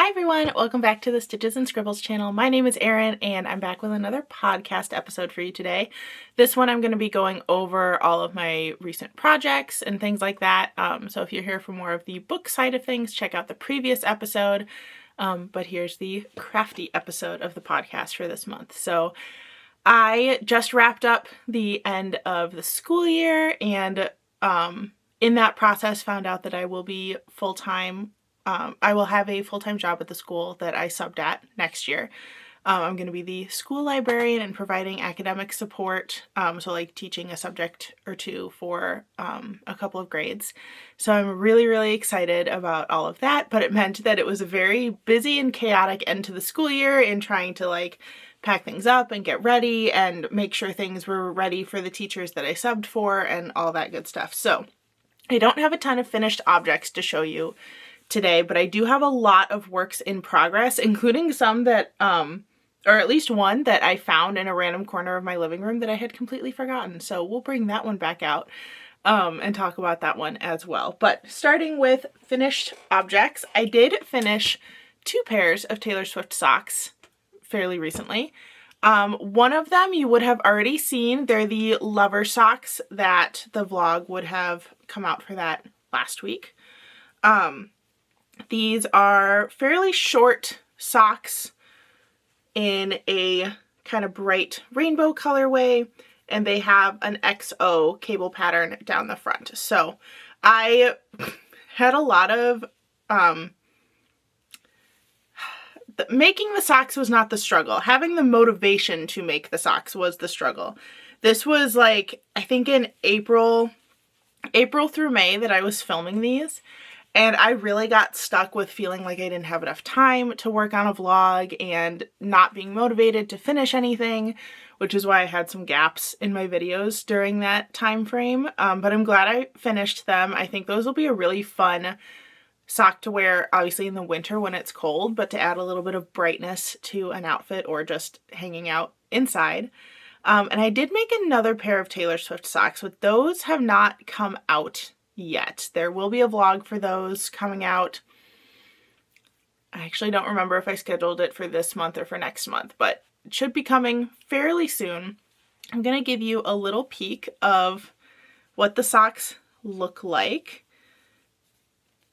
Hi everyone, welcome back to the Stitches and Scribbles channel. My name is Erin and I'm back with another podcast episode for you today. This one I'm going to be going over all of my recent projects and things like that. So if you're here for more of the book side of things, check out the previous episode. But here's the crafty episode of the podcast for this month. So I just wrapped up the end of the school year and in that process found out that I will be full-time. I will have a full-time job at the school that I subbed at next year. I'm going to be the school librarian and providing academic support, so like teaching a subject or two for a couple of grades. So I'm really excited about all of that, but it meant that it was a very busy and chaotic end to the school year in trying to like pack things up and get ready and make sure things were ready for the teachers that I subbed for and all that good stuff. So I don't have a ton of finished objects to show you today, but I do have a lot of works in progress, including some that, or at least one that I found in a random corner of my living room that I had completely forgotten. So we'll bring that one back out and talk about that one as well. But starting with finished objects, I did finish 2 pairs of Taylor Swift socks fairly recently. One of them you would have already seen. They're the Lover socks that the vlog would have come out for that last week. These are fairly short socks in a kind of bright rainbow colorway, and they have an XO cable pattern down the front. So I had a lot of, making the socks was not the struggle. Having the motivation to make the socks was the struggle. This was like, I think in April through May that I was filming these. And I really got stuck with feeling like I didn't have enough time to work on a vlog and not being motivated to finish anything, which is why I had some gaps in my videos during that time frame. But I'm glad I finished them. I think those will be a really fun sock to wear, obviously in the winter when it's cold, but to add a little bit of brightness to an outfit or just hanging out inside. And I did make another pair of Taylor Swift socks, but those have not come out yet. There will be a vlog for those coming out. I actually don't remember if I scheduled it for this month or for next month, but it should be coming fairly soon. I'm going to give you a little peek of what the socks look like.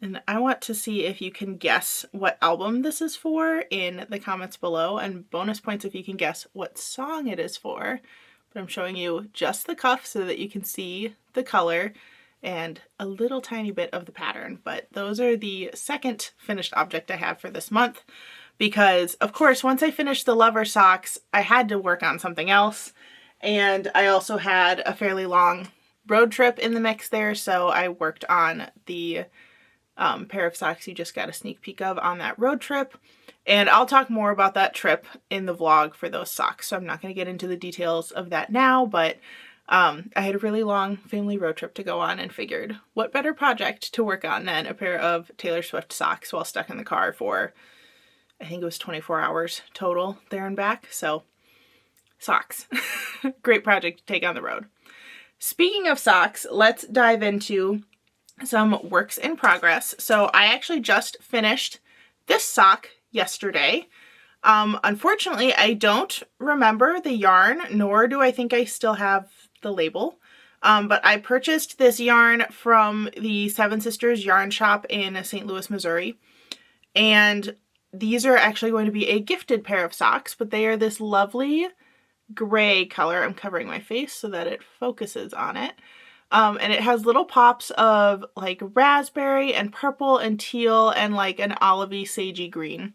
And I want to see if you can guess what album this is for in the comments below, and bonus points if you can guess what song it is for. But I'm showing you just the cuff so that you can see the color and a little tiny bit of the pattern. But those are the second finished object I have for this month because, of course, once I finished the Lover socks, I had to work on something else. And I also had a fairly long road trip in the mix there, so I worked on the pair of socks you just got a sneak peek of on that road trip. And I'll talk more about that trip in the vlog for those socks, so I'm not going to get into the details of that now, but I had a really long family road trip to go on and figured what better project to work on than a pair of Taylor Swift socks while stuck in the car for, I think it was 24 hours total there and back. So socks, great project to take on the road. Speaking of socks, let's dive into some works in progress. So I actually just finished this sock yesterday. Unfortunately, I don't remember the yarn, nor do I think I still have the label. But I purchased this yarn from the Seven Sisters yarn shop in St. Louis, Missouri. And these are actually going to be a gifted pair of socks, but they are this lovely gray color. I'm covering my face so that it focuses on it. And it has little pops of like raspberry and purple and teal and like an olivey sagey green.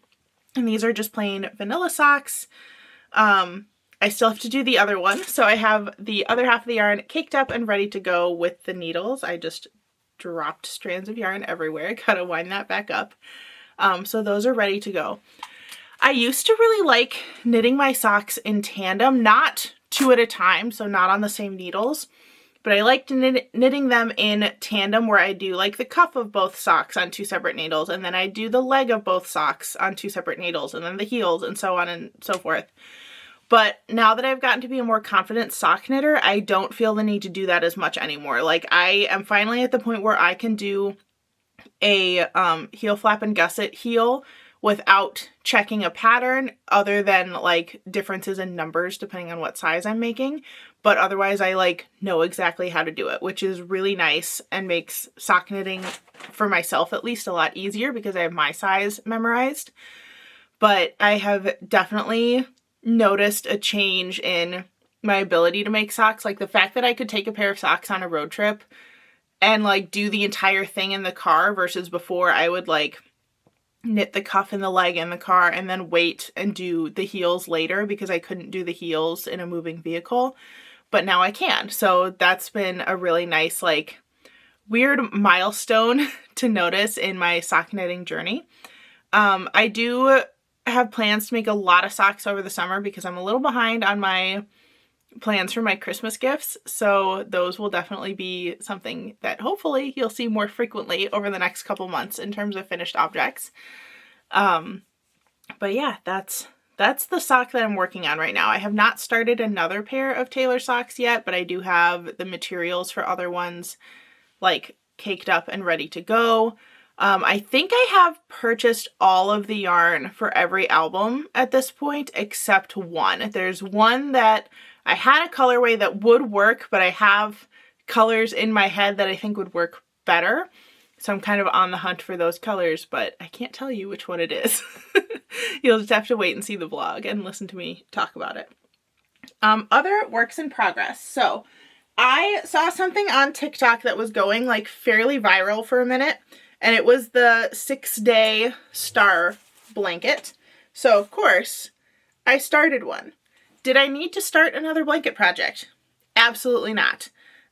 And these are just plain vanilla socks. I still have to do the other one. So I have the other half of the yarn caked up and ready to go with the needles. I just dropped strands of yarn everywhere. Gotta wind that back up. So those are ready to go. I used to really like knitting my socks in tandem, not 2 at a time, so not on the same needles. But I liked knitting them in tandem where I do like the cuff of both socks on 2 separate needles, and then I do the leg of both socks on 2 separate needles, and then the heels, and so on and so forth. But now that I've gotten to be a more confident sock knitter, I don't feel the need to do that as much anymore. Like, I am finally at the point where I can do a heel flap and gusset heel without checking a pattern other than like differences in numbers depending on what size I'm making. But otherwise I like know exactly how to do it, which is really nice and makes sock knitting for myself at least a lot easier because I have my size memorized. But I have definitely noticed a change in my ability to make socks. Like the fact that I could take a pair of socks on a road trip and like do the entire thing in the car versus before I would like knit the cuff and the leg in the car and then wait and do the heels later because I couldn't do the heels in a moving vehicle, but now I can. So that's been a really nice, like, weird milestone to notice in my sock knitting journey. I do have plans to make a lot of socks over the summer because I'm a little behind on my plans for my Christmas gifts, so those will definitely be something that hopefully you'll see more frequently over the next couple months in terms of finished objects. But yeah, that's the sock that I'm working on right now. I have not started another pair of tailor socks yet, but I do have the materials for other ones like caked up and ready to go. I think I have purchased all of the yarn for every album at this point except one. There's one that I had a colorway that would work, but I have colors in my head that I think would work better. So I'm kind of on the hunt for those colors, but I can't tell you which one it is. You'll just have to wait and see the vlog and listen to me talk about it. Other works in progress. So I saw something on TikTok that was going like fairly viral for a minute, and it was the 6-day star blanket. So of course I started one. Did I need to start another blanket project? Absolutely not.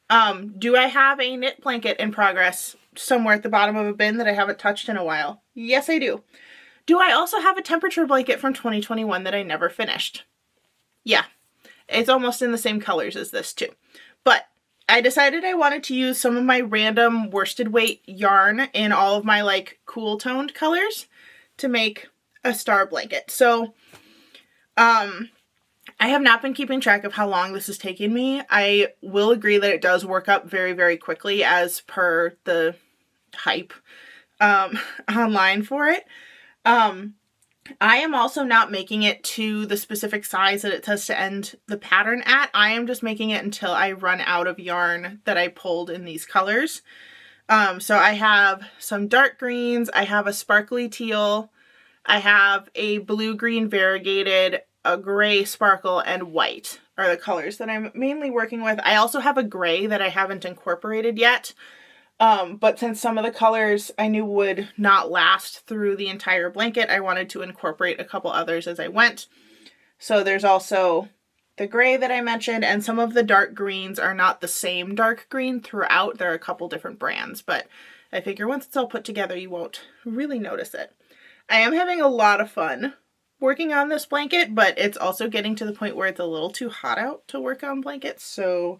Do I have a knit blanket in progress somewhere at the bottom of a bin that I haven't touched in a while? Yes, I do. Do I also have a temperature blanket from 2021 that I never finished? Yeah, it's almost in the same colors as this too. But I decided I wanted to use some of my random worsted weight yarn in all of my like cool toned colors to make a star blanket. So, I have not been keeping track of how long this is taking me. I will agree that it does work up very, very quickly as per the hype online for it. I am also not making it to the specific size that it says to end the pattern at. I am just making it until I run out of yarn that I pulled in these colors. So I have some dark greens, I have a sparkly teal, I have a blue-green variegated, a gray sparkle, and white are the colors that I'm mainly working with. I also have a gray that I haven't incorporated yet, but since some of the colors I knew would not last through the entire blanket, I wanted to incorporate a couple others as I went. So there's also the gray that I mentioned, and some of the dark greens are not the same dark green throughout. There are a couple different brands, but I figure once it's all put together, you won't really notice it. I am having a lot of fun working on this blanket, but it's also getting to the point where it's a little too hot out to work on blankets, so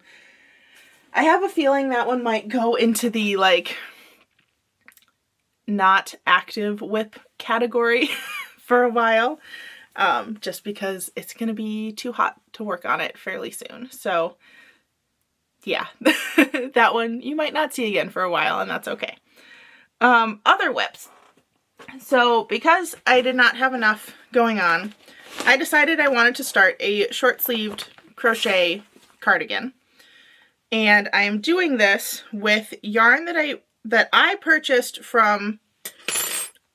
I have a feeling that one might go into the like not active whip category for a while, just because it's gonna be too hot to work on it fairly soon. So yeah, that one you might not see again for a while, and that's okay. Other whips. So because I did not have enough going on, I decided I wanted to start a short-sleeved crochet cardigan. And I am doing this with yarn that I purchased from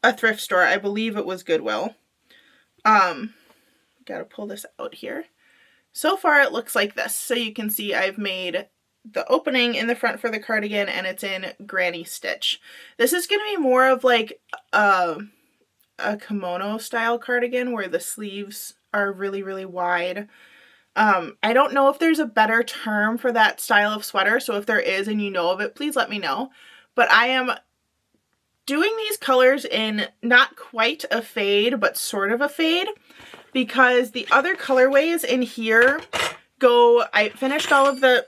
a thrift store. I believe it was Goodwill. Gotta pull this out here. So far it looks like this. So you can see I've made the opening in the front for the cardigan, and it's in granny stitch. This is going to be more of like a kimono style cardigan where the sleeves are really, really wide. I don't know if there's a better term for that style of sweater, so if there is and you know of it, please let me know. But I am doing these colors in not quite a fade, but sort of a fade, because the other colorways in here I finished all of the...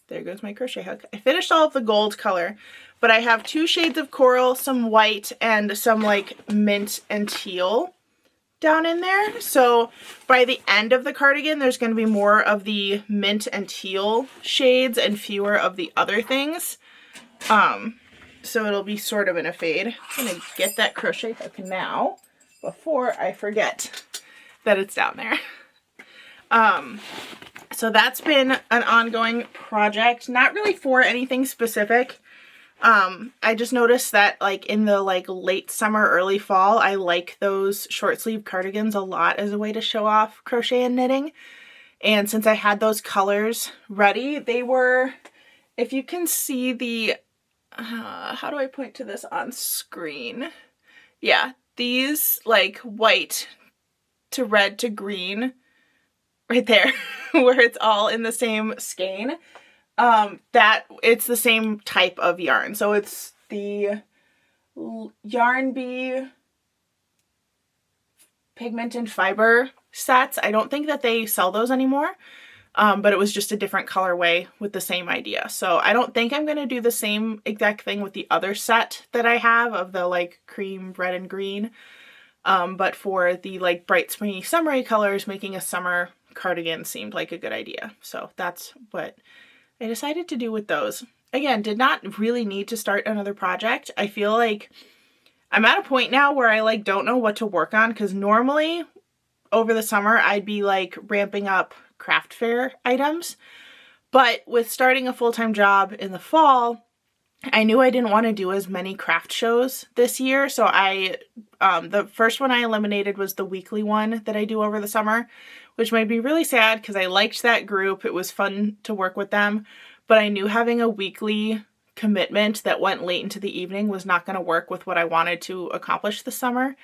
There goes my crochet hook. I finished all of the gold color, but I have 2 shades of coral, some white, and some like mint and teal down in there. So by the end of the cardigan, there's going to be more of the mint and teal shades and fewer of the other things. so it'll be sort of in a fade. I'm going to get that crochet hook now before I forget that it's down there. So that's been an ongoing project, not really for anything specific. I just noticed that like in the like late summer, early fall, I like those short sleeve cardigans a lot as a way to show off crochet and knitting. And since I had those colors ready, they were, if you can see the, how do I point to this on screen? Yeah, these like white to red to green right there where it's all in the same skein. That it's the same type of yarn. So it's the Yarn Bee pigment and fiber sets. I don't think that they sell those anymore. But it was just a different colorway with the same idea. So I don't think I'm going to do the same exact thing with the other set that I have of the like cream, red, and green. But for the like bright springy summery colors, making a summer cardigan seemed like a good idea. So that's what I decided to do with those. Again, did not really need to start another project. I feel like I'm at a point now where I like don't know what to work on, because normally over the summer I'd be like ramping up craft fair items. But with starting a full-time job in the fall, I knew I didn't want to do as many craft shows this year. So the first one I eliminated was the weekly one that I do over the summer, which made me really sad because I liked that group. It was fun to work with them, but I knew having a weekly commitment that went late into the evening was not going to work with what I wanted to accomplish this summer.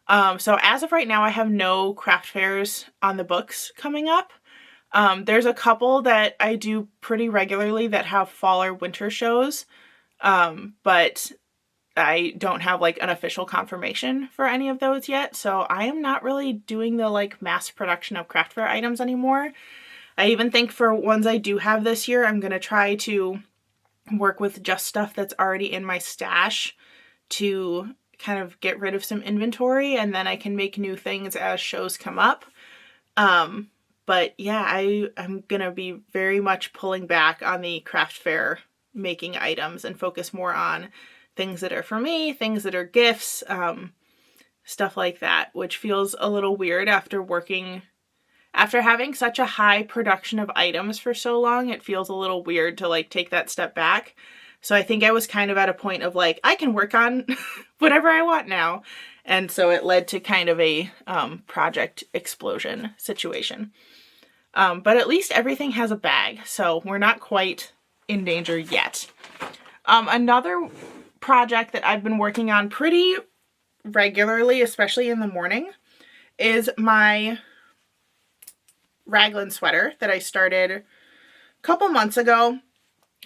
So as of right now, I have no craft fairs on the books coming up. There's a couple that I do pretty regularly that have fall or winter shows, but I don't have like an official confirmation for any of those yet. So I am not really doing the like mass production of craft fair items anymore. I even think for ones I do have this year, I'm going to try to work with just stuff that's already in my stash to kind of get rid of some inventory, and then I can make new things as shows come up. But yeah, I'm going to be very much pulling back on the craft fair making items and focus more on things that are for me, things that are gifts, stuff like that, which feels a little weird after having such a high production of items for so long. It feels a little weird to like take that step back. So I think I was kind of at a point of like, I can work on whatever I want now. And so it led to kind of a project explosion situation. But at least everything has a bag, so we're not quite in danger yet. Another project that I've been working on pretty regularly, especially in the morning, is my raglan sweater that I started a couple months ago,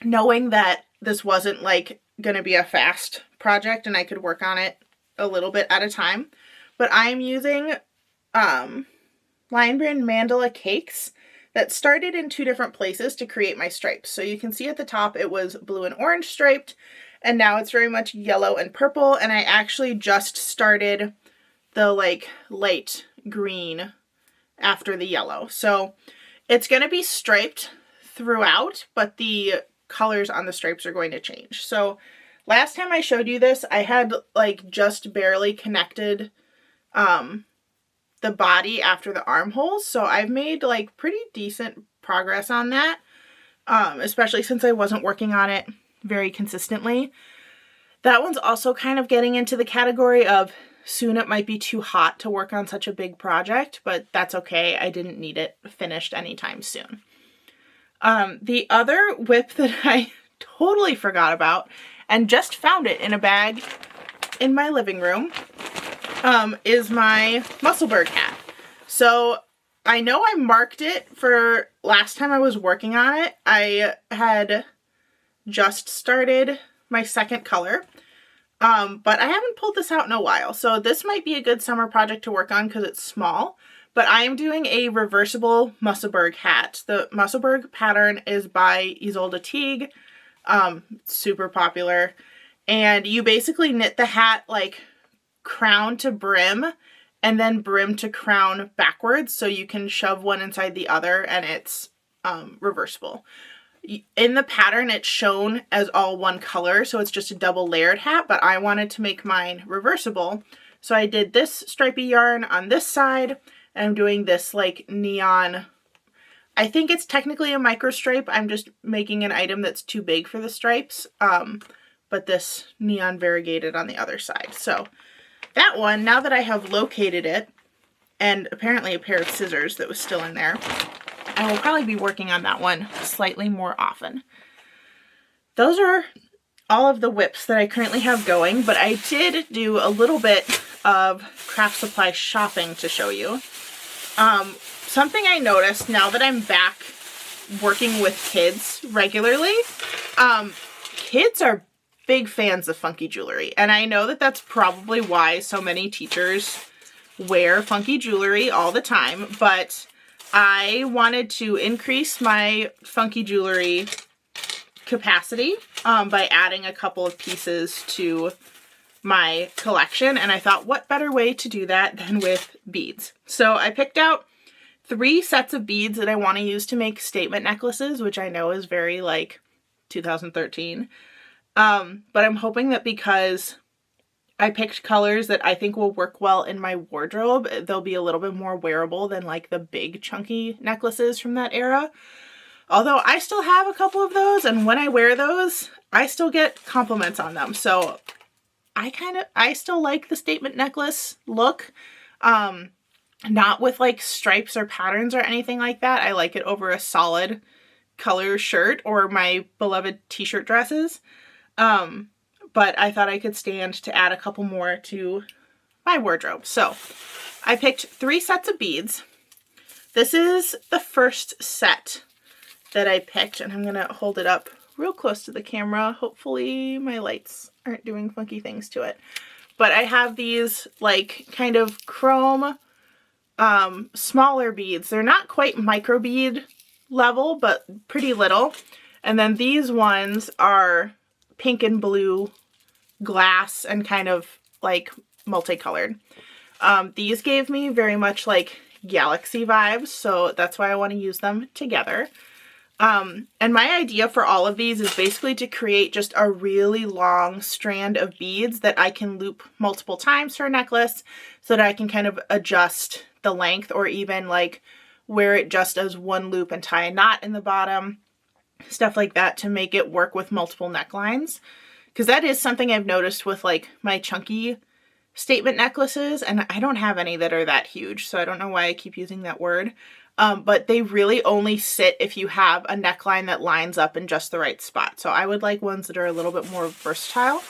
knowing that this wasn't like going to be a fast project and I could work on it a little bit at a time. But I'm using Lion Brand Mandala cakes that started in two different places to create my stripes. So you can see at the top it was blue and orange striped, and now it's very much yellow and purple, and I actually just started the like light green after the yellow. So it's going to be striped throughout, but the colors on the stripes are going to change. So last time I showed you this, I had like just barely connected the body after the armholes. So I've made like pretty decent progress on that, especially since I wasn't working on it very consistently. That one's also kind of getting into the category of soon it might be too hot to work on such a big project, but that's okay. I didn't need it finished anytime soon. The other whip that I totally forgot about and just found it in a bag in my living room is my Musselburgh hat. So I know I marked it for last time I was working on it. I had just started my second color, but I haven't pulled this out in a while. So this might be a good summer project to work on because it's small, but I am doing a reversible Musselburgh hat. The Musselburgh pattern is by Isolde Teague, super popular. And you basically knit the hat like crown to brim and then brim to crown backwards, so you can shove one inside the other and it's reversible. in the pattern it's shown as all one color, so it's just a double layered hat, but I wanted to make mine reversible. So I did this stripy yarn on this side, and I'm doing this like neon, I think it's technically a micro stripe. I'm just making an item that's too big for the stripes, but this neon variegated on the other side. So that one, now that I have located it, and apparently a pair of scissors that was still in there, I will probably be working on that one slightly more often. Those are all of the whips that I currently have going, but I did do a little bit of craft supply shopping to show you. Something I noticed now that I'm back working with kids regularly, kids are big fans of funky jewelry, and I know that that's probably why so many teachers wear funky jewelry all the time, but I wanted to increase my funky jewelry capacity by adding a couple of pieces to my collection, and I thought what better way to do that than with beads. So I picked out 3 sets of beads that I want to use to make statement necklaces, which I know is very like 2013. But I'm hoping that because I picked colors that I think will work well in my wardrobe, they'll be a little bit more wearable than like the big chunky necklaces from that era. Although I still have a couple of those, and when I wear those, I still get compliments on them. So I still like the statement necklace look. Not with like stripes or patterns or anything like that. I like it over a solid color shirt or my beloved t-shirt dresses. But I thought I could stand to add a couple more to my wardrobe. So I picked 3 sets of beads. This is the first set that I picked, and I'm going to hold it up real close to the camera. Hopefully my lights aren't doing funky things to it. But I have these like kind of chrome smaller beads. They're not quite micro bead level, but pretty little. And then these ones are pink and blue glass and kind of like multicolored. These gave me very much like galaxy vibes, so that's why I want to use them together. And my idea for all of these is basically to create just a really long strand of beads that I can loop multiple times for a necklace so that I can kind of adjust the length, or even like wear it just as one loop and tie a knot in the bottom, stuff like that, to make it work with multiple necklines. Because that is something I've noticed with like my chunky statement necklaces, and I don't have any that are that huge, so I don't know why I keep using that word. But they really only sit if you have a neckline that lines up in just the right spot. So I would like ones that are a little bit more versatile,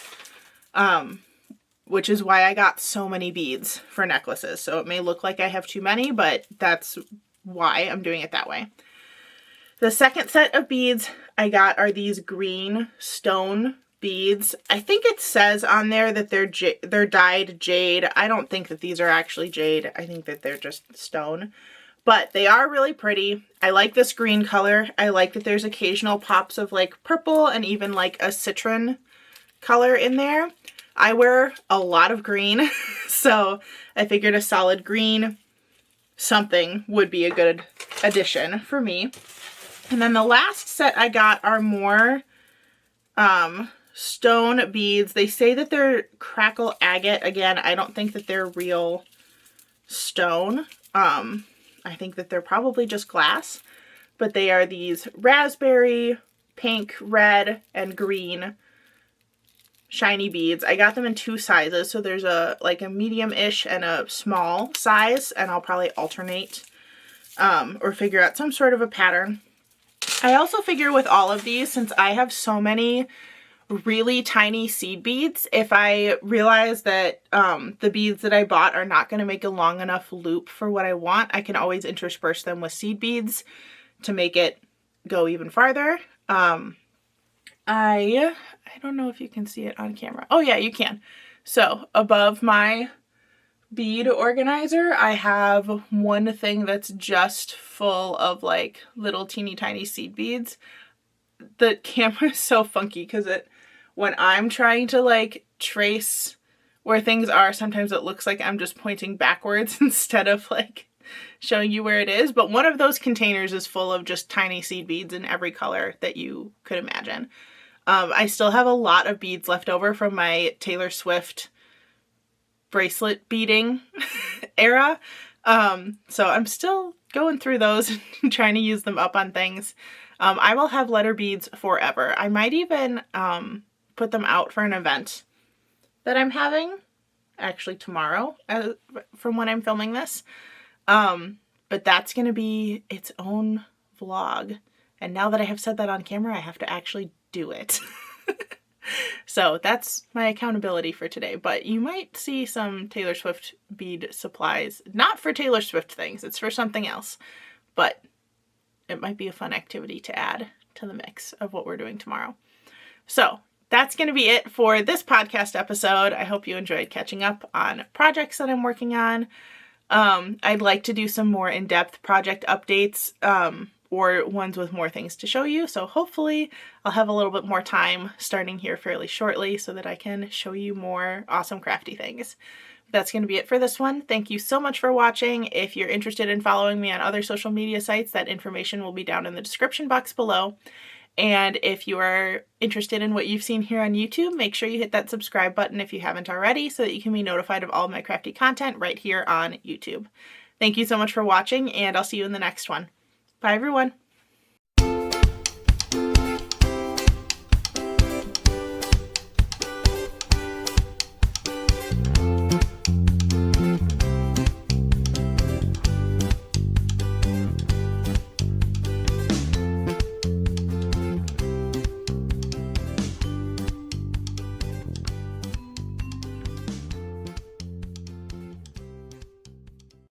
which is why I got so many beads for necklaces. So it may look like I have too many, but that's why I'm doing it that way. The second set of beads I got are these green stone beads. I think it says on there that they're dyed jade. I don't think that these are actually jade. I think that they're just stone. But they are really pretty. I like this green color. I like that there's occasional pops of like purple and even like a citron color in there. I wear a lot of green, so I figured a solid green something would be a good addition for me. And then the last set I got are more stone beads. They say that they're crackle agate. Again, I don't think that they're real stone. I think that they're probably just glass, but they are these raspberry, pink, red, and green shiny beads. I got them in 2 sizes, so there's a medium-ish and a small size, and I'll probably alternate or figure out some sort of a pattern. I also figure with all of these, since I have so many really tiny seed beads, if I realize that the beads that I bought are not going to make a long enough loop for what I want, I can always intersperse them with seed beads to make it go even farther. I don't know if you can see it on camera. Oh yeah, you can. So above my bead organizer, I have one thing that's just full of like little teeny tiny seed beads. The camera is so funky because when I'm trying to like trace where things are, sometimes it looks like I'm just pointing backwards instead of like showing you where it is, but one of those containers is full of just tiny seed beads in every color that you could imagine. I still have a lot of beads left over from my Taylor Swift bracelet beading era. So I'm still going through those and trying to use them up on things. I will have letter beads forever. I might even put them out for an event that I'm having actually tomorrow from when I'm filming this. But that's going to be its own vlog. And now that I have said that on camera, I have to actually do it. So that's my accountability for today. But you might see some Taylor Swift bead supplies. Not for Taylor Swift things. It's for something else. But it might be a fun activity to add to the mix of what we're doing tomorrow. So that's going to be it for this podcast episode. I hope you enjoyed catching up on projects that I'm working on. I'd like to do some more in-depth project updates, or ones with more things to show you. So hopefully I'll have a little bit more time starting here fairly shortly so that I can show you more awesome crafty things. That's going to be it for this one. Thank you so much for watching. If you're interested in following me on other social media sites, that information will be down in the description box below. And if you are interested in what you've seen here on YouTube, make sure you hit that subscribe button if you haven't already so that you can be notified of all of my crafty content right here on YouTube. Thank you so much for watching, and I'll see you in the next one. Bye, everyone.